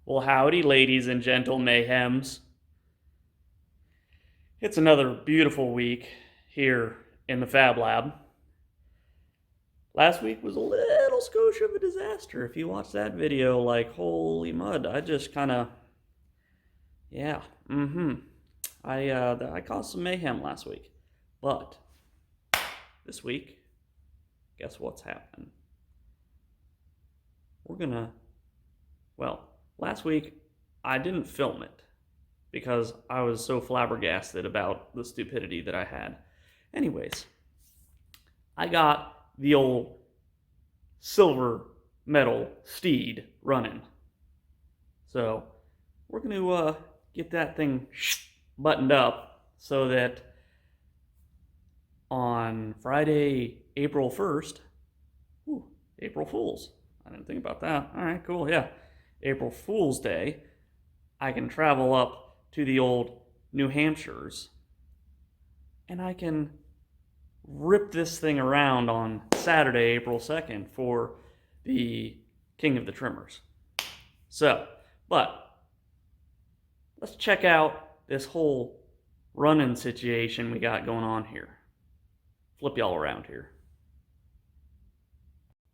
Well, howdy, ladies and gentle mayhems. It's another beautiful week here in the Fab Lab. Last week was a little skosh of a disaster. If you watched that video, like, holy mud, I just kind of, I caused some mayhem last week. But this week, guess what's happening? Last week, I didn't film it because I was so flabbergasted about the stupidity that I had. Anyways, I got the old silver metal steed running. So we're going to get that thing buttoned up so that on Friday, April 1st, April Fools. I didn't think about that. All right, cool, yeah. April Fool's Day, I can travel up to the old New Hampshires and I can rip this thing around on Saturday, April 2nd for the Kingofthetrimmers. So, but let's check out this whole running situation we got going on here. Flip y'all around here.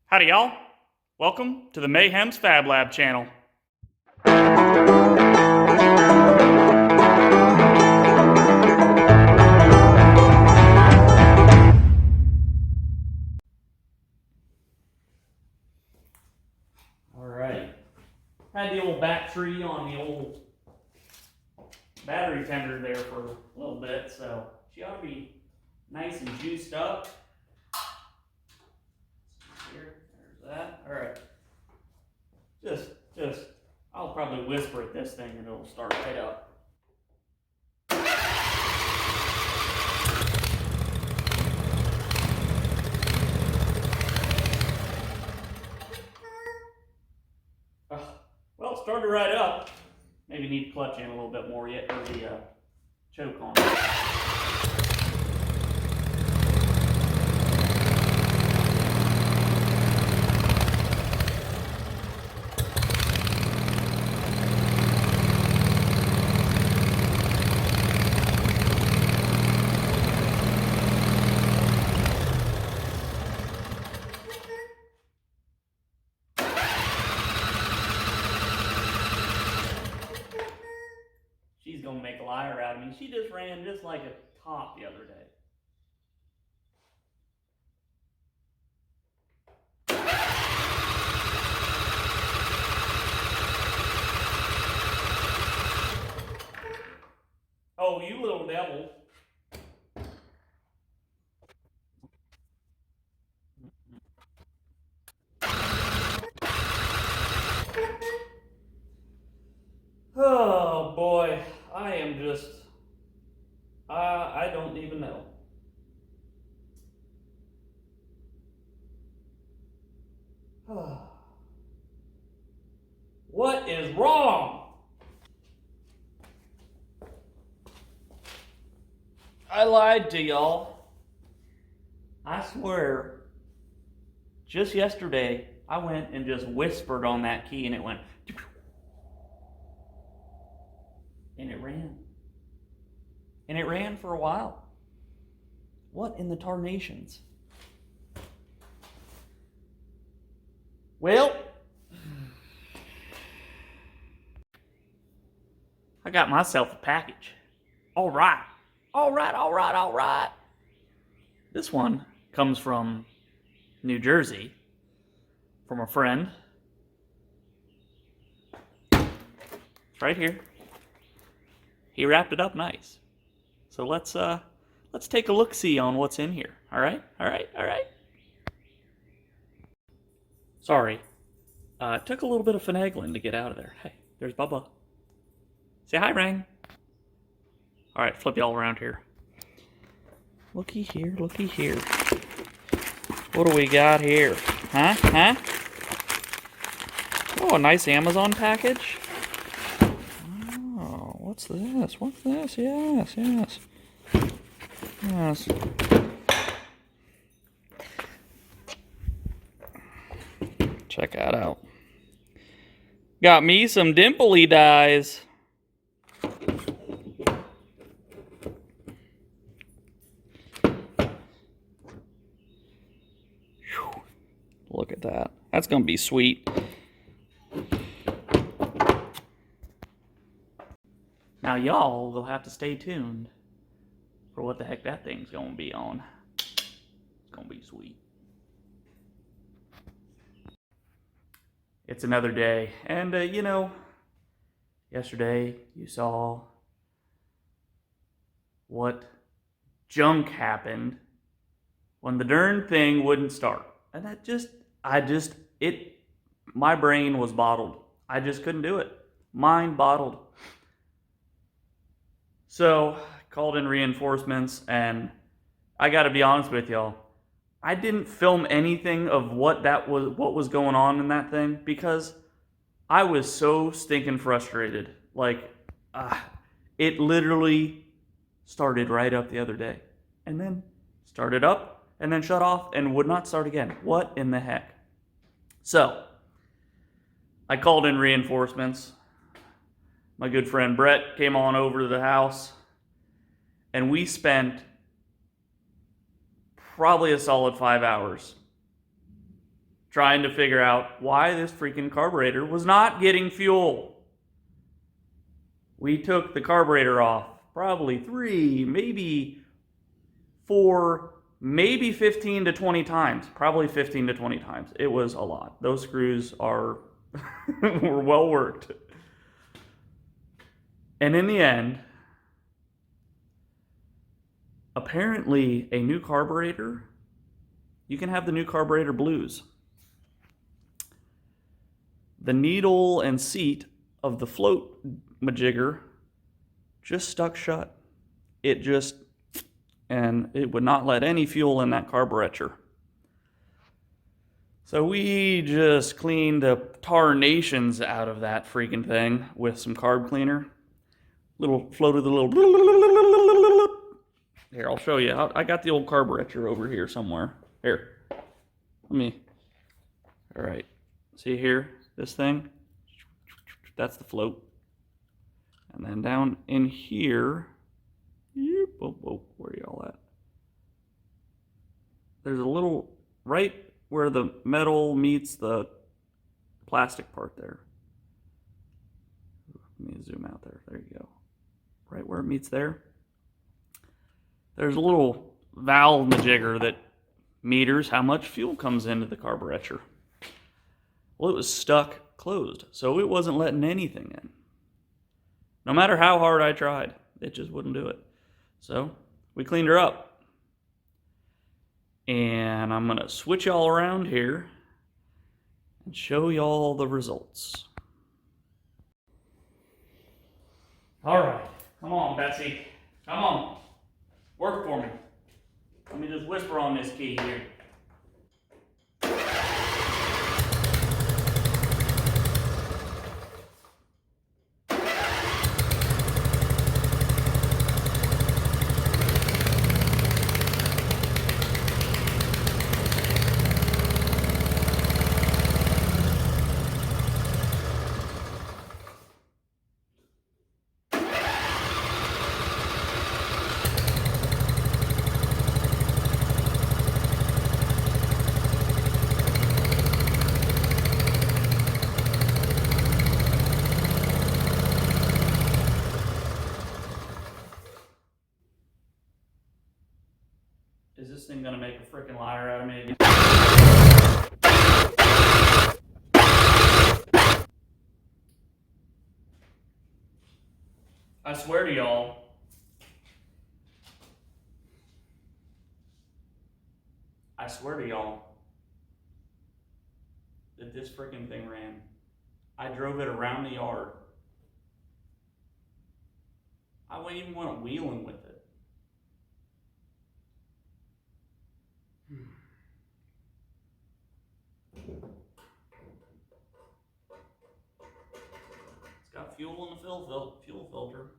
Howdy, y'all. Welcome to the Mayhem's Fab Lab channel. Alright. Had the old battery on the old battery tender there for a little bit, so she ought to be nice and juiced up. Here, there's that. Alright. I'll probably whisper at this thing and it'll start right up. Well, it started right up. Maybe need to clutch in a little bit more yet, or the choke on it. She's gonna make a liar out of me. She just ran just like a top the other day. Oh, you little devil. Oh boy, I am just, I don't even know. What is wrong? I lied to y'all. I swear, just yesterday, I went and just whispered on that key and it went, and it ran. And it ran for a while. What in the tarnations? Well, I got myself a package. All right. This one comes from New Jersey, from a friend. It's right here. He wrapped it up nice. So let's take a look-see on what's in here. All right. Sorry. It took a little bit of finagling to get out of there. Hey, there's Bubba. Say hi, Rang. All right, flip y'all around here. Looky here. What do we got here? Huh? Oh, a nice Amazon package. Oh, what's this? Yes. Check that out. Got me some dimply dyes. Look at that. That's going to be sweet. Now y'all will have to stay tuned for what the heck that thing's going to be on. It's going to be sweet. It's another day. And, you know, yesterday you saw what junk happened when the darn thing wouldn't start. And that my brain was bottled. I just couldn't do it. Mind bottled. So, I called in reinforcements, and I gotta be honest with y'all, I didn't film anything of what was going on in that thing, because I was so stinking frustrated. Like, it literally started right up the other day, and then started up, and then shut off, and would not start again. What in the heck? So, I called in reinforcements. My good friend Brett came on over to the house, and we spent probably a solid 5 hours trying to figure out why this freaking carburetor was not getting fuel. We took the carburetor off probably 3, maybe 4, maybe 15 to 20 times. Probably 15 to 20 times. It was a lot. Those screws were well worked. And in the end, apparently a new carburetor, you can have the new carburetor blues. The needle and seat of the float majigger just stuck shut. It would not let any fuel in that carburecher. So we just cleaned the tarnations out of that freaking thing with some carb cleaner. Floated the little. Here, I'll show you. I got the old carburetor over here somewhere. Here. All right. See here? This thing? That's the float. And then down in here. Whoa, where are y'all at? There's a little, right where the metal meets the plastic part there. Let me zoom out there. There you go. Right where it meets there. There's a little valve majigger that meters how much fuel comes into the carburetor. Well, it was stuck closed, so it wasn't letting anything in. No matter how hard I tried, it just wouldn't do it. So we cleaned her up. And I'm going to switch y'all around here and show y'all the results. All right. Come on, Betsy. Come on. Work for me. Let me just whisper on this key here. Is this thing gonna make a freaking liar out of me again? I swear to y'all, that this freaking thing ran. I drove it around the yard. I wouldn't even want wheeling with it. It's got fuel in the fuel filter.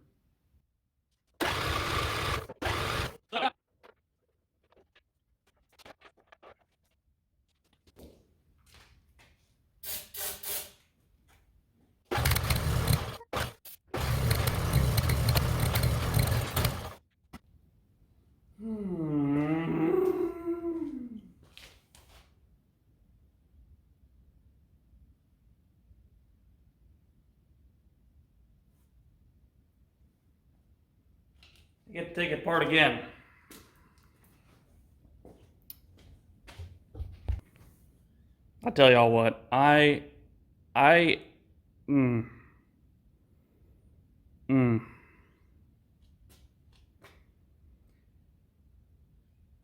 I get to take it apart again. I tell y'all what,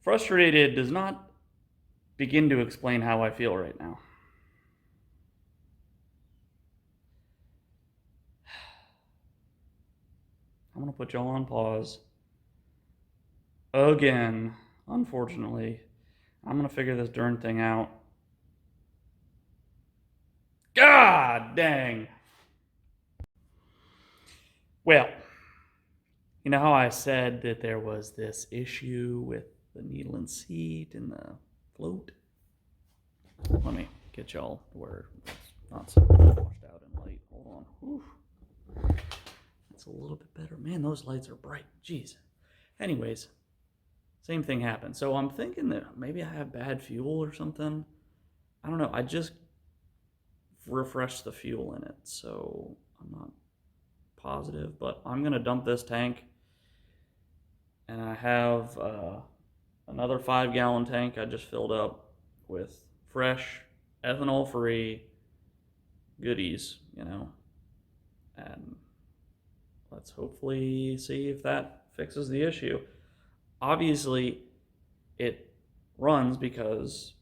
Frustrated does not begin to explain how I feel right now. I'm going to put y'all on pause. Again, unfortunately. I'm going to figure this darn thing out. God dang. Well, you know how I said that there was this issue with the needle and seat and the float? Let me get y'all where it's not so washed out in light. Hold on. Whew. That's a little bit better. Man, those lights are bright. Jeez. Anyways, same thing happened. So I'm thinking that maybe I have bad fuel or something. I don't know. I just refreshed the fuel in it, so I'm not positive. But I'm going to dump this tank. And I have another 5-gallon tank I just filled up with fresh, ethanol-free goodies, you know. And let's hopefully see if that fixes the issue. Obviously, it runs because,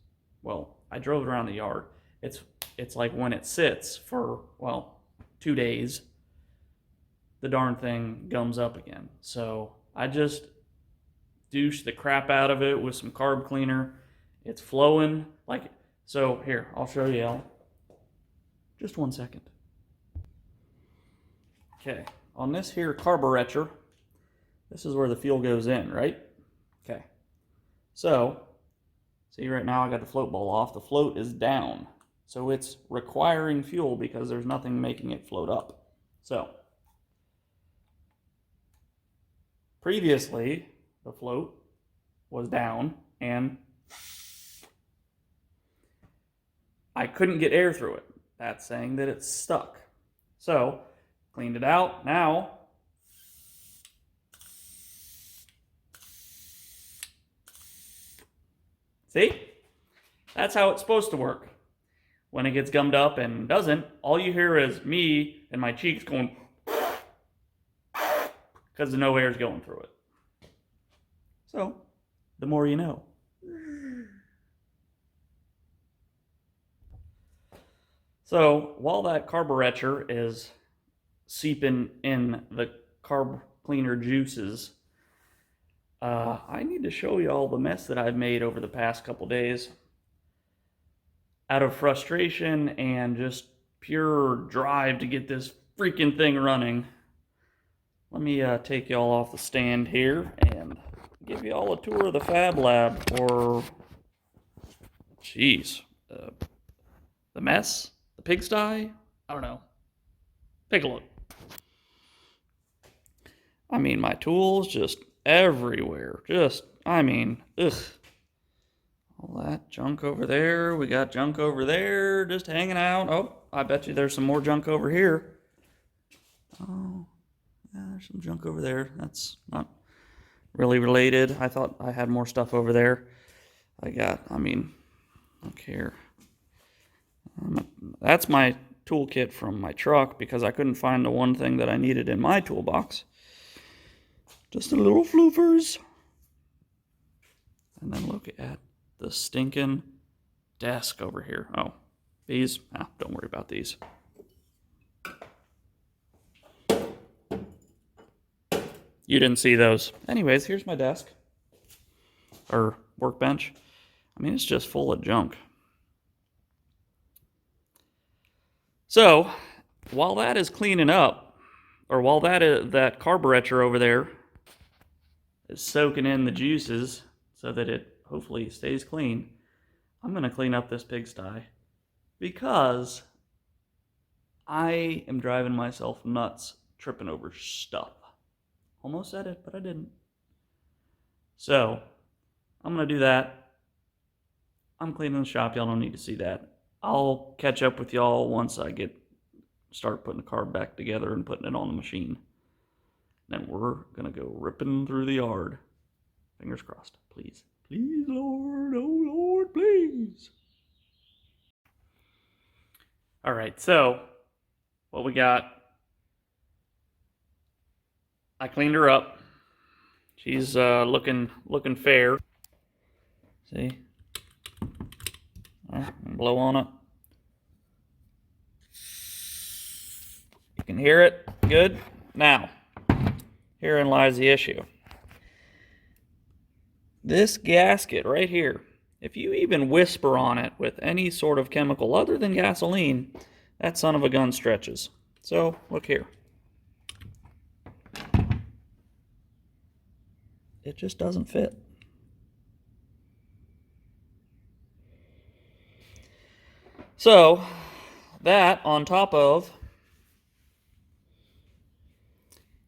well, I drove it around the yard. It's like when it sits for, well, 2 days, the darn thing gums up again. So I just douche the crap out of it with some carb cleaner. It's flowing like, so here, I'll show you all. Just 1 second. Okay, on this here carburecher, this is where the fuel goes in, right? Okay, so see right now I got the float ball off. The float is down, so it's requiring fuel because there's nothing making it float up. So previously, the float was down and I couldn't get air through it. That's saying that it's stuck. So, cleaned it out. Now, see? That's how it's supposed to work. When it gets gummed up and doesn't, all you hear is me and my cheeks going because no air is going through it. So, the more you know. So, while that carburetor is seeping in the carb cleaner juices, I need to show you all the mess that I've made over the past couple days. Out of frustration and just pure drive to get this freaking thing running. Let me take y'all off the stand here and give y'all a tour of the Fab Lab, or, jeez, the mess, the pigsty, I don't know. Take a look. I mean, my tools just everywhere. Just, I mean, ugh. All that junk over there. We got junk over there just hanging out. Oh, I bet you there's some more junk over here. Oh, yeah, there's some junk over there. That's not really related. I thought I had more stuff over there. Look here. That's my toolkit from my truck because I couldn't find the one thing that I needed in my toolbox. Just a little floofers. And then look at the stinking desk over here. Oh, these? Don't worry about these. You didn't see those. Anyways, here's my desk. Or workbench. I mean, it's just full of junk. So, while that is cleaning up, or while that carburetor over there is soaking in the juices so that it hopefully stays clean, I'm going to clean up this pigsty because I am driving myself nuts tripping over stuff. Almost said it, but I didn't. So, I'm going to do that. I'm cleaning the shop. Y'all don't need to see that. I'll catch up with y'all once I start putting the carb back together and putting it on the machine. Then we're going to go ripping through the yard. Fingers crossed. Please. Please, Lord. Oh, Lord, please. All right, so what we got. I cleaned her up. She's looking fair. See? Blow on it. You can hear it. Good. Now, herein lies the issue. This gasket right here, if you even whisper on it with any sort of chemical other than gasoline, that son of a gun stretches. So, look here. It just doesn't fit. So, that on top of,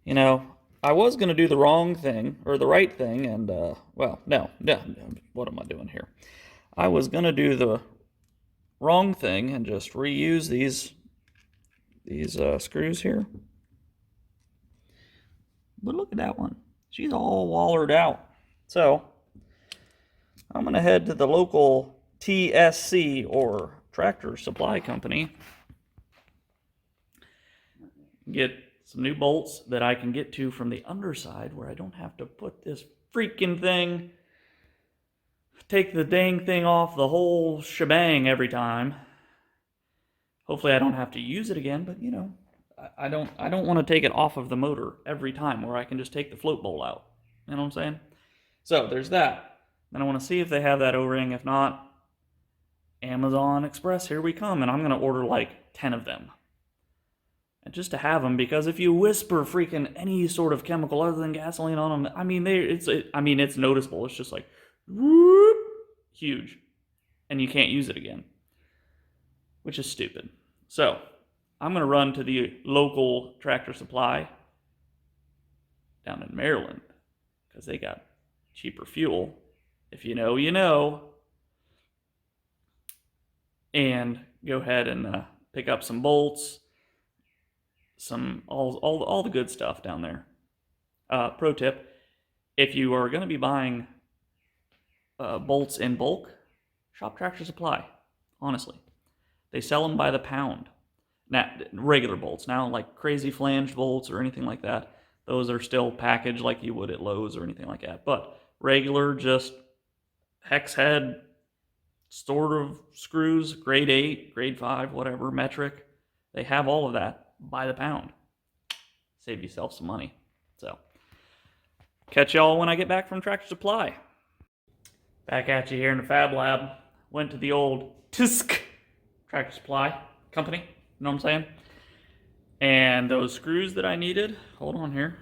you know, I was going to do the wrong thing, or the right thing, and, well, no, what am I doing here? I was going to do the wrong thing and just reuse these screws here. But look at that one. She's all wallered out. So, I'm going to head to the local TSC, or Tractor Supply Company, get some new bolts that I can get to from the underside where I don't have to put this freaking thing, take the dang thing off the whole shebang every time. Hopefully I don't have to use it again, but you know, I don't want to take it off of the motor every time where I can just take the float bolt out. You know what I'm saying? So there's that. Then I want to see if they have that O-ring. If not, Amazon Express, here we come. And I'm going to order like 10 of them. And just to have them, because if you whisper freaking any sort of chemical other than gasoline on them, I mean, it's noticeable. It's just like, whoop, huge. And you can't use it again. Which is stupid. So, I'm going to run to the local Tractor Supply down in Maryland, because they got cheaper fuel. If you know, you know. And go ahead and pick up some bolts, all the good stuff down there. Pro tip, if you are going to be buying bolts in bulk, shop Tractor Supply, honestly. They sell them by the pound. Now, regular bolts. Now, like crazy flanged bolts or anything like that, those are still packaged like you would at Lowe's or anything like that. But regular, just hex head, sort of screws, grade 8, grade 5, whatever, metric, they have all of that by the pound. Save yourself some money. So, catch y'all when I get back from Tractor Supply. Back at you here in the Fab Lab. Went to the old Tractor Supply Company, you know what I'm saying? And those screws that I needed, hold on here.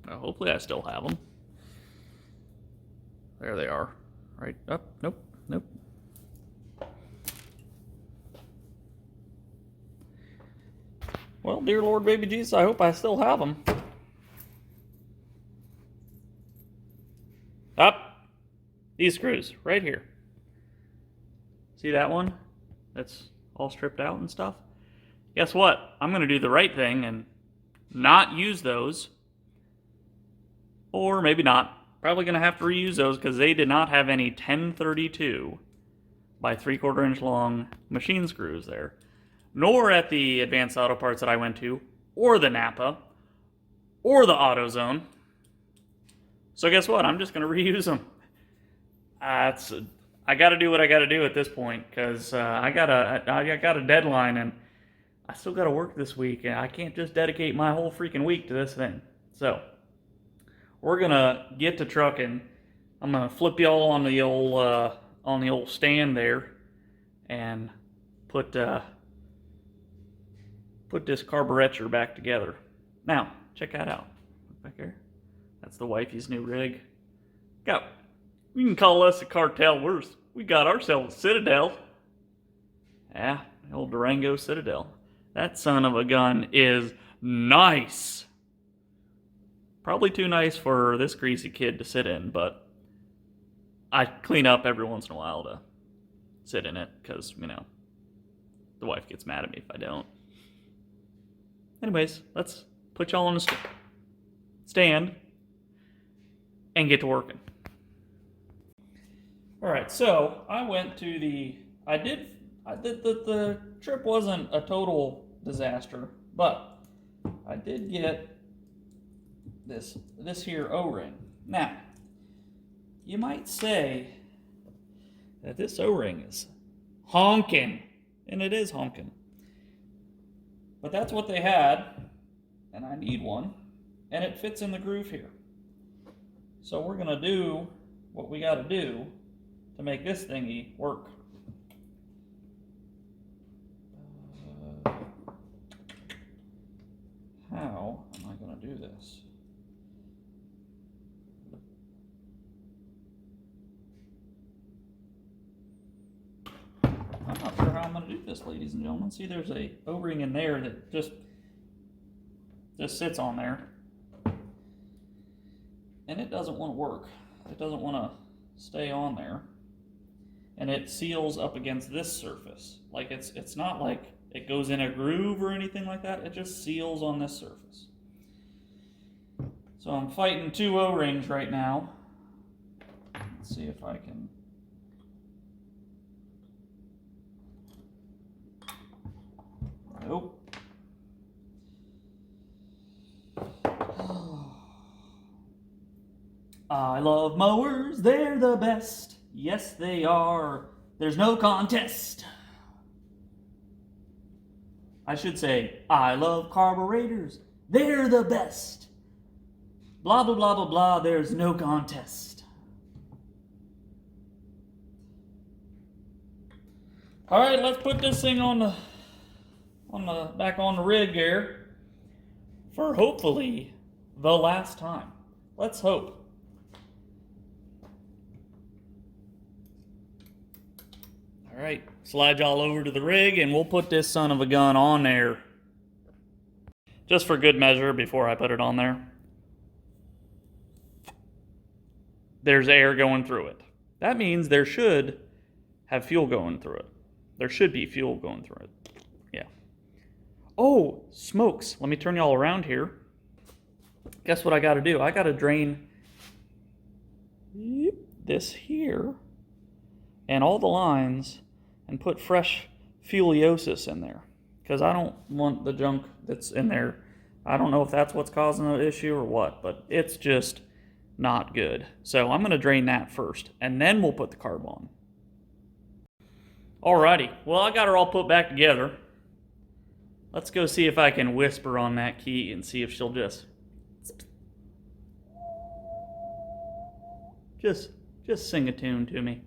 Well, hopefully I still have them. There they are. Right up, nope. Well, dear Lord, baby Jesus, I hope I still have them. Up. These screws, right here. See that one? That's all stripped out and stuff. Guess what? I'm going to do the right thing and not use those. Or maybe not. Probably going to have to reuse those because they did not have any 1032 by 3/4 inch long machine screws there. Nor at the Advanced Auto Parts that I went to, or the Napa, or the AutoZone. So guess what? I'm just going to reuse them. I got to do what I got to do at this point because I got a deadline and I still got to work this week and I can't just dedicate my whole freaking week to this thing. So we're gonna get to trucking. I'm gonna flip y'all on the old stand there and put this carburecher back together. Now check that out. Back here. That's the wifey's new rig. You can call us a cartel. We got ourselves a Citadel. Yeah, the old Durango Citadel. That son of a gun is nice. Probably too nice for this greasy kid to sit in, but I clean up every once in a while to sit in it because, you know, the wife gets mad at me if I don't. anyways, let's put y'all on the stand and get to working. All right, so I went to the trip wasn't a total disaster, but I did get this here O-ring. Now, you might say that this O-ring is honking, and it is honking. But that's what they had, and I need one, and it fits in the groove here. So we're gonna do what we gotta do to make this thingy work. How am I gonna do this? I'm not sure how I'm going to do this, ladies and gentlemen. See, there's a O-ring in there that just sits on there. And it doesn't want to work. It doesn't want to stay on there. And it seals up against this surface. Like it's not like it goes in a groove or anything like that. It just seals on this surface. So I'm fighting two O-rings right now. Let's see if I can... Nope. I love mowers, they're the best. Yes, they are. There's no contest. I should say, I love carburetors, they're the best. Blah, blah, blah, blah, blah, there's no contest. All right, let's put this thing back on the rig here for hopefully the last time. Let's hope. All right, slide y'all over to the rig and we'll put this son of a gun on there. Just for good measure before I put it on there. There's air going through it. That means there should have fuel going through it. There should be fuel going through it. Yeah. Oh, smokes. Let me turn y'all around here. Guess what I got to do? I got to drain this here and all the lines and put fresh fueliosis in there. Because I don't want the junk that's in there. I don't know if that's what's causing the issue or what, but it's just not good. So I'm going to drain that first, and then we'll put the carb on. Alrighty, well, I got her all put back together. Let's go see if I can whisper on that key and see if she'll just sing a tune to me.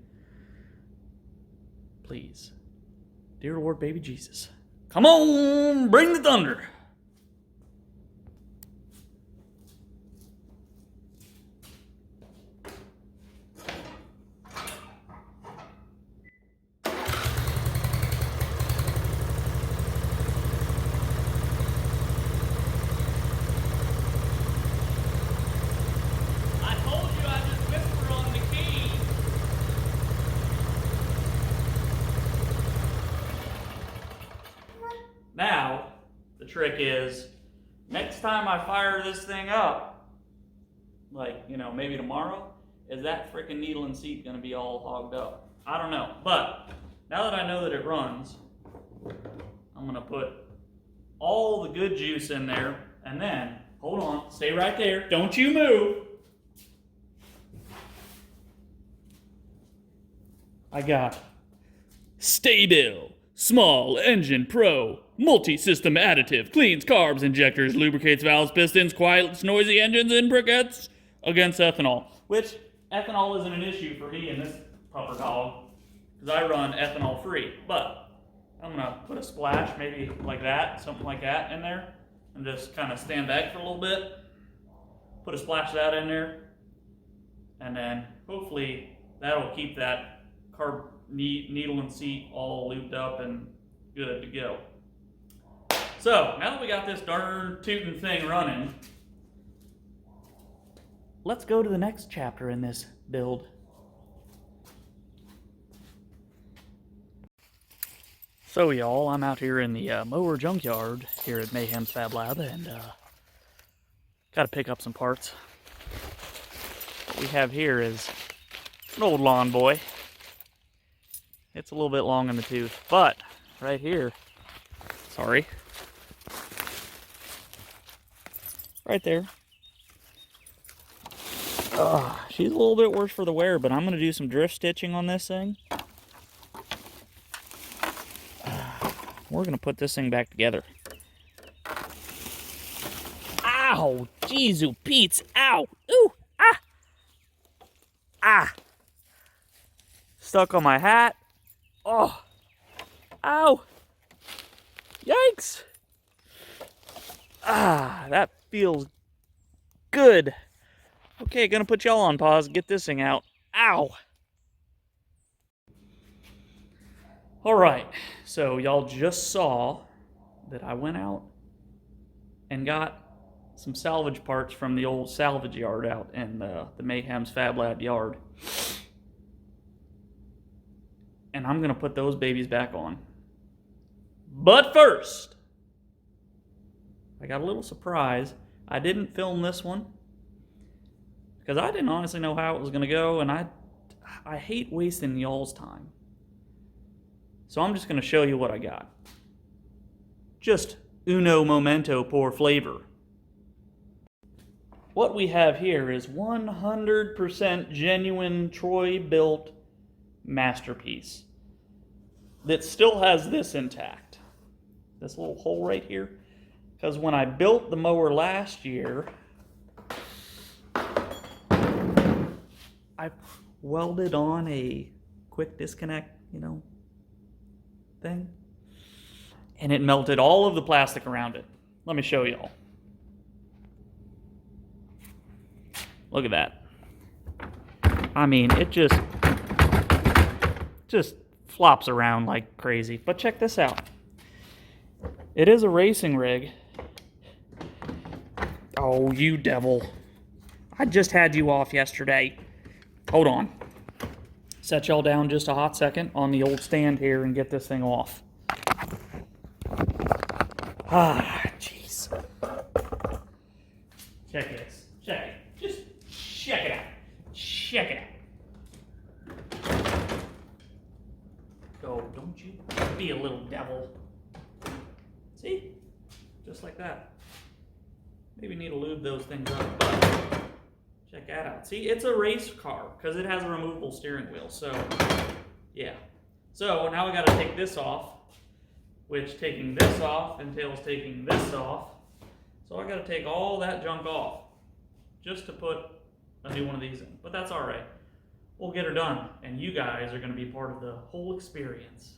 Please. Dear Lord, baby Jesus. Come on, bring the thunder. Now, the trick is, next time I fire this thing up, like, maybe tomorrow, is that freaking needle and seat going to be all hogged up? I don't know. But, now that I know that it runs, I'm going to put all the good juice in there, and then, hold on, stay right there, don't you move. I got Stabil Small Engine Pro Multi-System Additive. Cleans carbs, injectors, lubricates valves, pistons, quiets noisy engines and briquettes against ethanol. Which, ethanol isn't an issue for me in this pupper dog, because I run ethanol free. But, I'm going to put a splash, maybe like that, something like that in there, and just kind of stand back for a little bit. Put a splash of that in there, and then hopefully that'll keep that carb needle and seat all lubed up and good to go. So, now that we got this darn tootin' thing running, let's go to the next chapter in this build. So y'all, I'm out here in the mower junkyard here at Mayhem's Fab Lab, and got to pick up some parts. What we have here is an old lawn boy. It's a little bit long in the tooth, but right here, sorry, right there. She's a little bit worse for the wear, but I'm going to do some drift stitching on this thing. We're going to put this thing back together. Ow! Jeez, Pete's! Ow! Ooh! Ah! Ah! Stuck on my hat. Oh! Ow! Yikes! Ah, that feels good. Okay, gonna put y'all on pause, get this thing out. Ow! Alright, so y'all just saw that I went out and got some salvage parts from the old salvage yard out in the Mayhem's Fab Lab yard. And I'm gonna put those babies back on. But first, I got a little surprise. I didn't film this one because I didn't honestly know how it was gonna go, and I hate wasting y'all's time. So I'm just going to show you what I got. Just uno momento por flavor. What we have here is 100% genuine troybilt masterpiece that still has this intact. This little hole right here. Because when I built the mower last year, I welded on a quick disconnect, thing, and it melted all of the plastic around it. Let me show y'all. Look at that. I mean, it just flops around like crazy. But check this out. It is a racing rig. Oh, you devil. I just had you off yesterday. Hold on. Set y'all down just a hot second on the old stand here and get this thing off. Ah, jeez. Check this. Check it. Just check it out. Check it out. Go, don't you be a little devil. See? Just like that. Maybe need to lube those things up, but check that out. See, it's a race car because it has a removable steering wheel. So, yeah. So now we got to take this off, which taking this off entails taking this off. So I got to take all that junk off just to put a new one of these in. But that's all right. We'll get her done, and you guys are going to be part of the whole experience.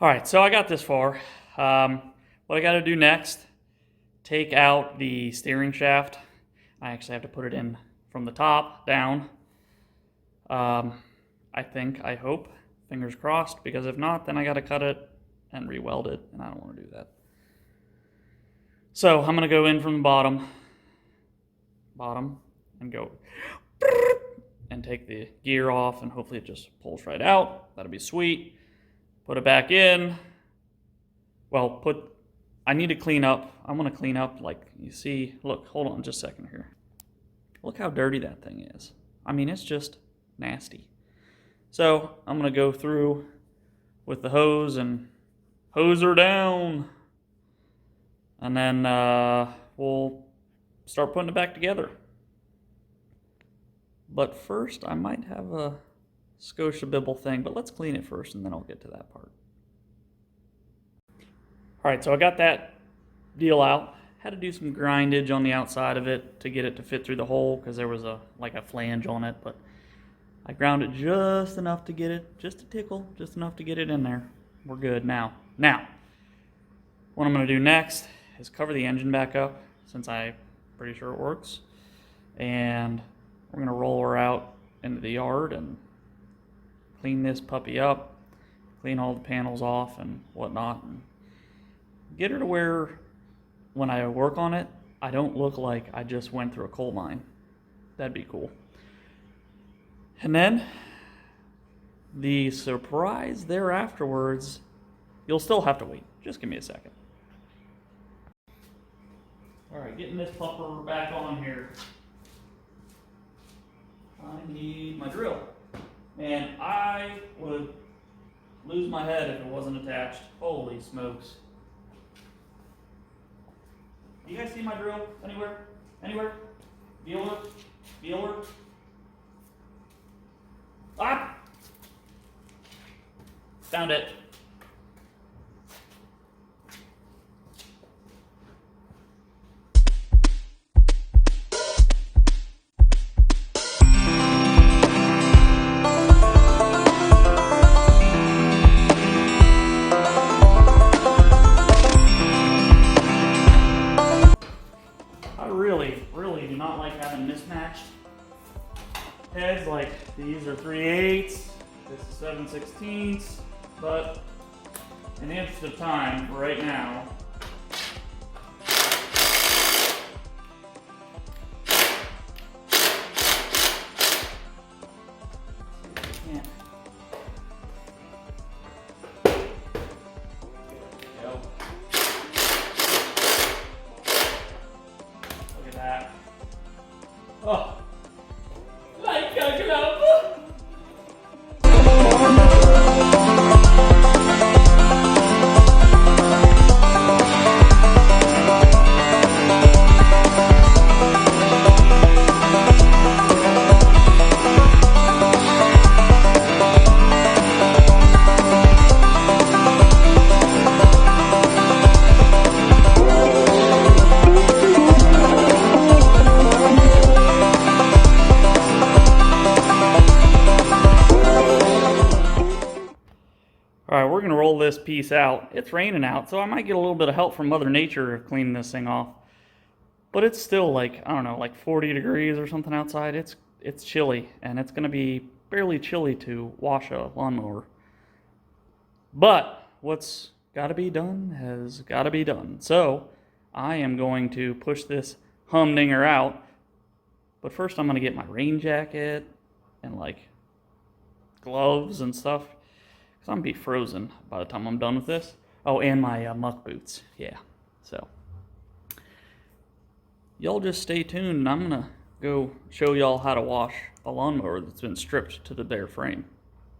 All right, so I got this far. What I got to do next, take out the steering shaft. I actually have to put it in from the top down. I hope, fingers crossed, because if not, then I got to cut it and re-weld it, and I don't want to do that. So I'm going to go in from the bottom, and go and take the gear off, and hopefully it just pulls right out. That'll be sweet. Put it back in. Well, I need to clean up. I want to clean up, like you see. Look, hold on just a second here. Look how dirty that thing is. I mean, it's just nasty. So I'm going to go through with the hose and hose her down. And then we'll start putting it back together. But first, I might have a Scotia Bibble thing, but let's clean it first and then I'll get to that part. All right, so I got that deal out. Had to do some grindage on the outside of it to get it to fit through the hole because there was a flange on it, but I ground it just enough to get it, just a tickle, just enough to get it in there. We're good now. Now, what I'm going to do next is cover the engine back up since I'm pretty sure it works, and we're going to roll her out into the yard and clean this puppy up, clean all the panels off and whatnot, and get her to where when I work on it, I don't look like I just went through a coal mine. That'd be cool. And then the surprise there afterwards, you'll still have to wait. Just give me a second. All right, getting this pupper back on here. I need my drill. And I would lose my head if it wasn't attached. Holy smokes. Do you guys see my drill anywhere? Anywhere? Feeler? Feeler? Ah! Found it. Really do not like having mismatched heads. Like these are 3/8, this is 7/16, but in the interest of time, right now, oh, like a glove. Alright, we're going to roll this piece out. It's raining out, so I might get a little bit of help from Mother Nature cleaning this thing off. But it's still like, I don't know, like 40 degrees or something outside. It's chilly, and it's going to be fairly chilly to wash a lawnmower. But what's got to be done has got to be done. So I am going to push this humdinger out. But first I'm going to get my rain jacket and like gloves and stuff. I'm gonna be frozen by the time I'm done with this. Oh, and my muck boots. Yeah. So y'all just stay tuned, and I'm gonna go show y'all how to wash a lawnmower that's been stripped to the bare frame.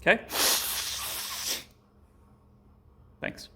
Okay? Thanks.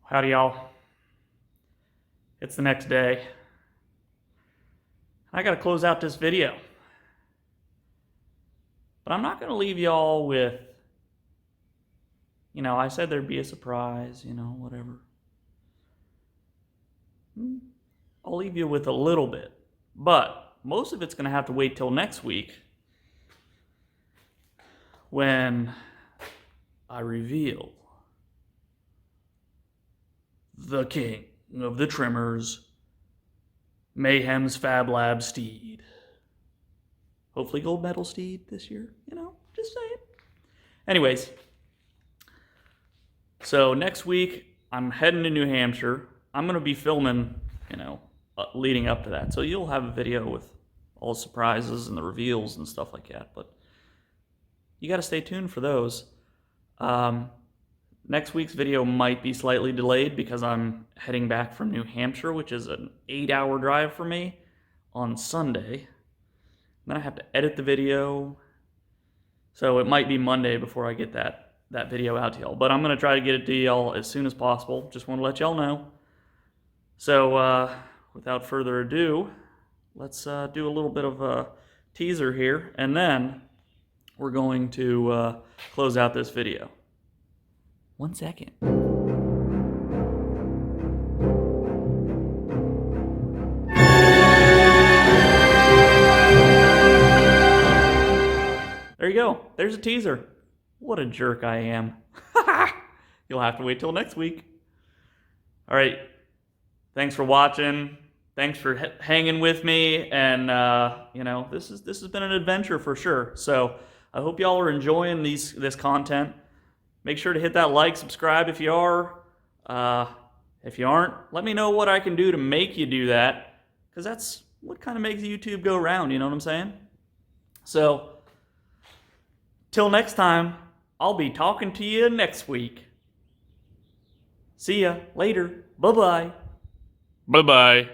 Howdy, y'all. It's the next day. I gotta close out this video. But I'm not gonna leave y'all with, I said there'd be a surprise, whatever. I'll leave you with a little bit. But most of it's gonna have to wait till next week when I reveal the king of the trimmers, Mayhem's Fab Lab steed. Hopefully gold medal steed this year, just saying. Anyways, so next week I'm heading to New Hampshire. I'm going to be filming, leading up to that. So you'll have a video with all the surprises and the reveals and stuff like that. But you got to stay tuned for those. Next week's video might be slightly delayed because I'm heading back from New Hampshire, which is an 8-hour drive for me, on Sunday. Then I have to edit the video, so it might be Monday before I get that video out to y'all. But I'm going to try to get it to y'all as soon as possible. Just want to let y'all know. So without further ado, let's do a little bit of a teaser here, and then we're going to close out this video. 1 second. There you go. There's a teaser. What a jerk I am. You'll have to wait till next week. All right. Thanks for watching. Thanks for hanging with me. And, this has been an adventure for sure. So I hope y'all are enjoying this content. Make sure to hit that like, subscribe if you are. If you aren't, let me know what I can do to make you do that, because that's what kind of makes YouTube go around, you know what I'm saying? So, till next time, I'll be talking to you next week. See ya later. Bye-bye. Bye-bye.